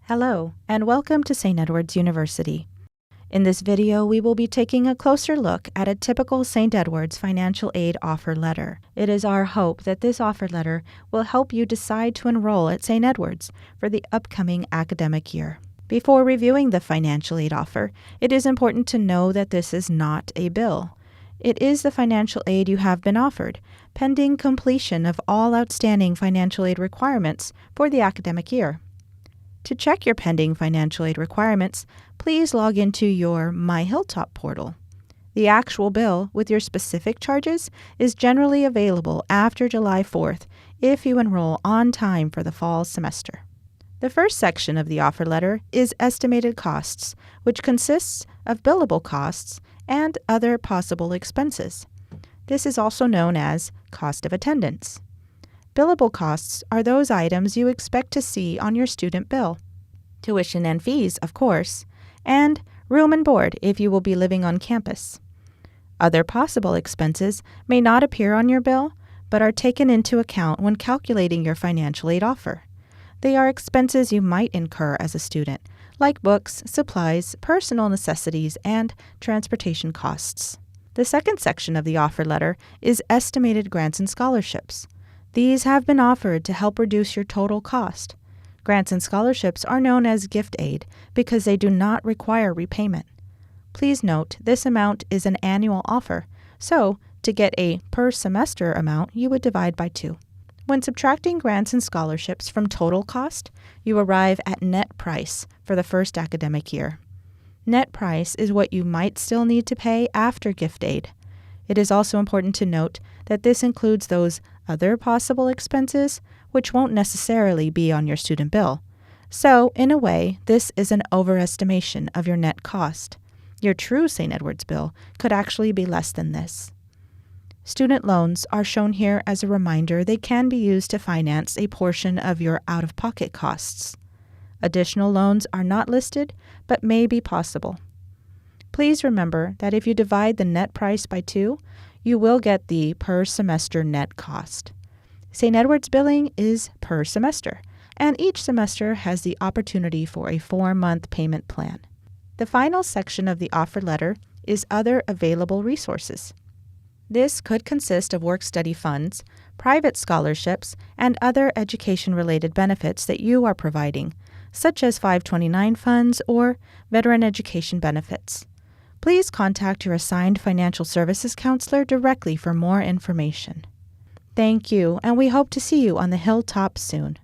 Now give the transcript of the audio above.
Hello, and welcome to St. Edward's University. In this video, we will be taking a closer look at a typical St. Edward's financial aid offer letter. It is our hope that this offer letter will help you decide to enroll at St. Edward's for the upcoming academic year. Before reviewing the financial aid offer, it is important to know that this is not a bill. It is the financial aid you have been offered, pending completion of all outstanding financial aid requirements for the academic year. To check your pending financial aid requirements, please log into your My Hilltop portal. The actual bill with your specific charges is generally available after July 4th if you enroll on time for the fall semester. The first section of the offer letter is estimated costs, which consists of billable costs and other possible expenses. This is also known as cost of attendance. Billable costs are those items you expect to see on your student bill. Tuition and fees, of course, and room and board if you will be living on campus. Other possible expenses may not appear on your bill, but are taken into account when calculating your financial aid offer. They are expenses you might incur as a student, like books, supplies, personal necessities, and transportation costs. The second section of the offer letter is estimated grants and scholarships. These have been offered to help reduce your total cost. Grants and scholarships are known as gift aid because they do not require repayment. Please note this amount is an annual offer, so to get a per semester amount, you would divide by 2. When subtracting grants and scholarships from total cost, you arrive at net price for the first academic year. Net price is what you might still need to pay after gift aid. It is also important to note that this includes those other possible expenses which won't necessarily be on your student bill. So, in a way, this is an overestimation of your net cost. Your true St. Edward's bill could actually be less than this. Student loans are shown here as a reminder they can be used to finance a portion of your out-of-pocket costs. Additional loans are not listed, but may be possible. Please remember that if you divide the net price by 2, you will get the per semester net cost. St. Edward's billing is per semester, and each semester has the opportunity for a 4-month payment plan. The final section of the offer letter is other available resources. This could consist of work-study funds, private scholarships, and other education-related benefits that you are providing, such as 529 funds or veteran education benefits. Please contact your assigned financial services counselor directly for more information. Thank you, and we hope to see you on the Hilltop soon.